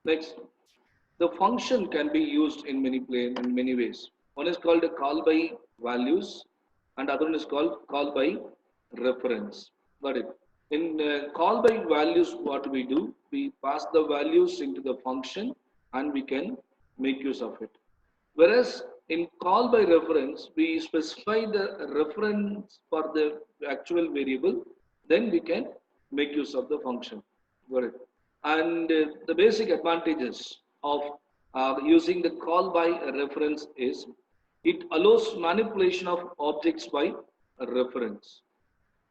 Next, the function can be used in many ways. One is called a call by values, and other one is called call by reference. Got it? In call by values, what we do, we pass the values into the function, and we can make use of it. Whereas in call by reference, we specify the reference for the actual variable, then we can make use of the function. Got it? And the basic advantages of using the call by reference is it allows manipulation of objects by reference.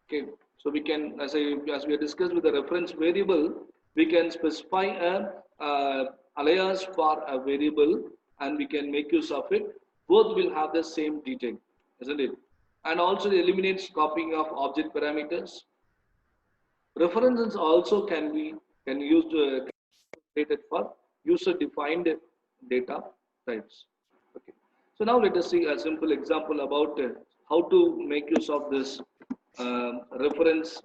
Okay, so we can, as we discussed with the reference variable, we can specify a alias for a variable, and we can make use of it. Both will have the same detail, isn't it? And also it eliminates copying of object parameters. References also can used created for user defined data types. Okay. So now let us see a simple example about how to make use of this reference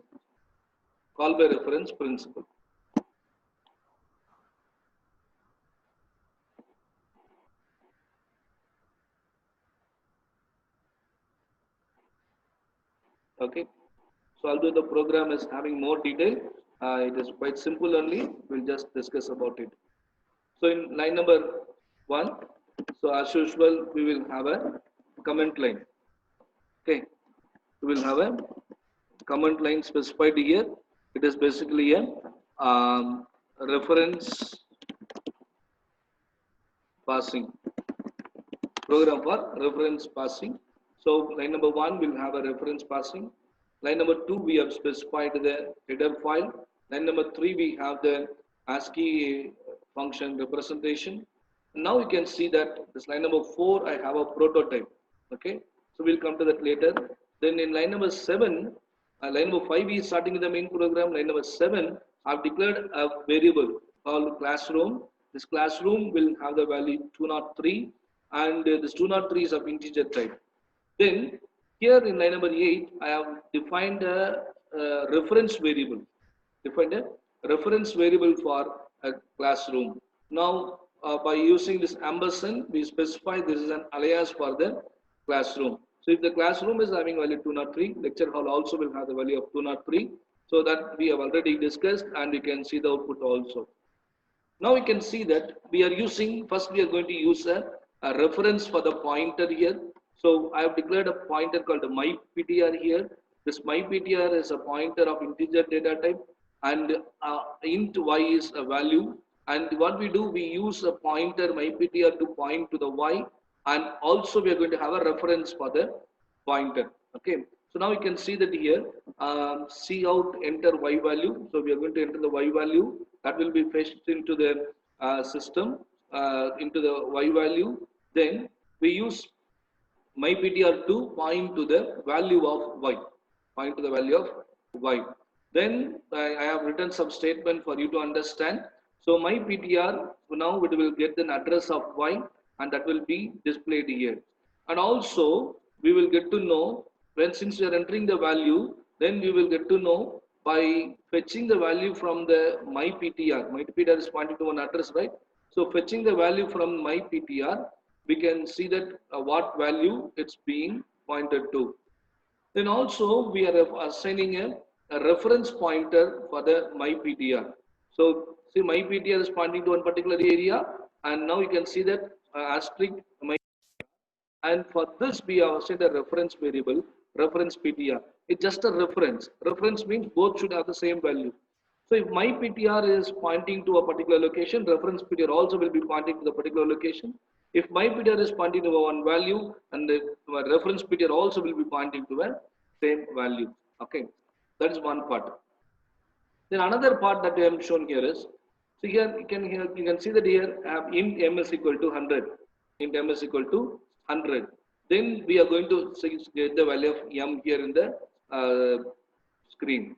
call by reference principle. Okay. So although the program is having more detail, it is quite simple only. We'll just discuss about it. So in line number 1, so as usual, we will have a comment line. Okay, we will have a comment line specified here. It is basically a reference passing program for reference passing. So line number 1 will have a reference passing. Line number 2, we have specified the header file. Line number 3, we have the ASCII function representation. Now you can see that this line number 4, I have a prototype. Okay, so we'll come to that later. Then in line number 7, line number 5 is starting with the main program. Line number 7, I've declared a variable called classroom. This classroom will have the value 203, and this 203 is of integer type. Then here in line number 8, I have defined a reference variable. Defined a reference variable for a classroom. Now, by using this ampersand, we specify this is an alias for the classroom. So if the classroom is having value 203, lecture hall also will have the value of 203. So that we have already discussed, and we can see the output also. Now we can see that we are using, first we are going to use a reference for the pointer here. So I have declared a pointer called myPTR here. This myPTR is a pointer of integer data type, and int y is a value. And what we do, we use a pointer myPTR to point to the y, and also we are going to have a reference for the pointer. Okay. So now you can see that here, cout enter y value. So we are going to enter the y value that will be fetched into the system, into the y value. Then we use myPTR to point to the value of y, point to the value of y. Then I have written some statement for you to understand. So myPTR, now it will get an address of y, and that will be displayed here. And also we will get to know, when since we are entering the value, then we will get to know by fetching the value from the myPTR. myPTR is pointing to an address, right? So fetching the value from myPTR, we can see that what value it's being pointed to. Then also we are assigning a reference pointer for the myPTR. So see, myPTR is pointing to one particular area, and now you can see that asterisk my, and for this we have set a reference variable, reference PTR. It's just a reference. Reference means both should have the same value. So if my PTR is pointing to a particular location, reference PTR also will be pointing to the particular location. If my PTR is pointing to one value, and the reference PTR also will be pointing to a same value. Okay, that is one part. Then another part that I am shown here is, so you can see that here I have int m is equal to 100, int m is equal to 100. Then we are going to get the value of m here in the screen.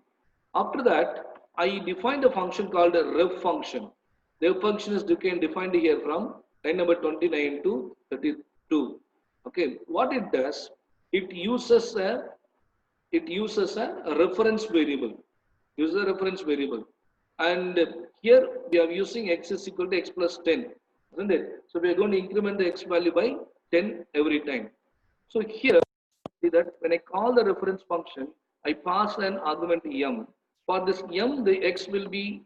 After that, I defined a function called a ref function. The ref function is defined here from line number 29 to 32. Okay, what it does, it uses a reference variable. Uses a reference variable, And here we are using x is equal to x plus 10, isn't it? So we are going to increment the x value by 10 every time. So here, see that when I call the reference function, I pass an argument m. For this m, the x will be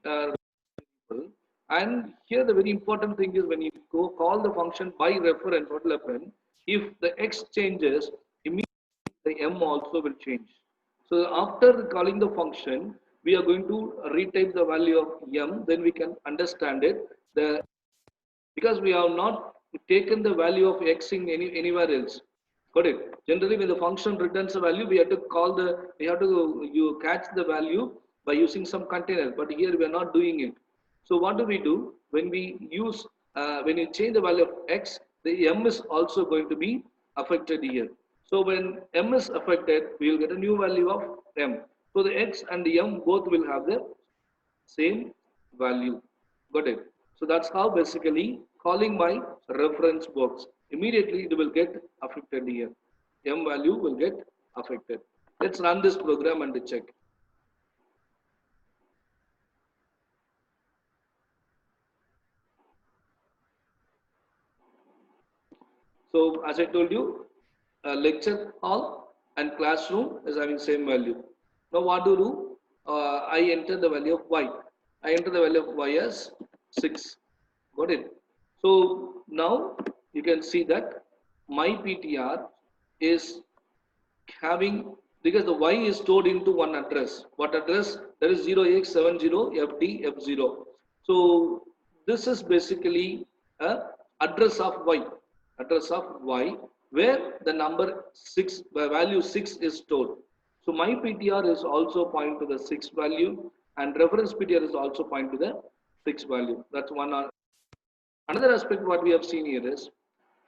and here the very important thing is when you go call the function by reference, what will happen? If the x changes, immediately the m also will change. So after calling the function, we are going to retype the value of m, then we can understand it. Because we have not taken the value of x in anywhere else. Got it? Generally, when the function returns a value, we have to call you catch the value by using some container. But here we are not doing it. So what do we do? When we use, when you change the value of x, the m is also going to be affected here. So when m is affected, we will get a new value of m. So the x and the m both will have the same value. Got it? So that's how basically calling by reference works. Immediately it will get affected here. M value will get affected. Let's run this program and check. So as I told you, lecture hall and classroom is having same value. Now what to do? I enter the value of y. I enter the value of y as 6. Got it? So now you can see that my PTR is having, because the y is stored into one address. What address? That is 0x70FD F0. So this is basically a address of y, where the number 6, value 6 is stored. So my PTR is also point to the 6 value, and reference PTR is also point to the 6 value. That's one. Another aspect what we have seen here is,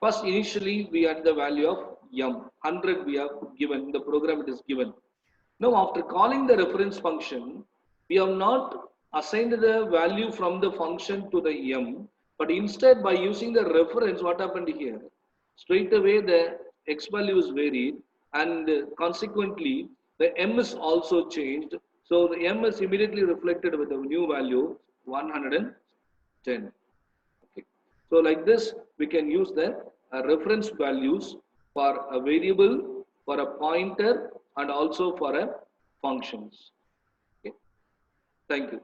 first initially we had the value of m, 100 we have given, in the program it is given. Now after calling the reference function, we have not assigned the value from the function to the m, but instead by using the reference, what happened here? Straight away the x value is varied, and consequently the m is also changed. So the m is immediately reflected with the new value 110. So like this, we can use the reference values for a variable, for a pointer, and also for a functions. Okay. Thank you.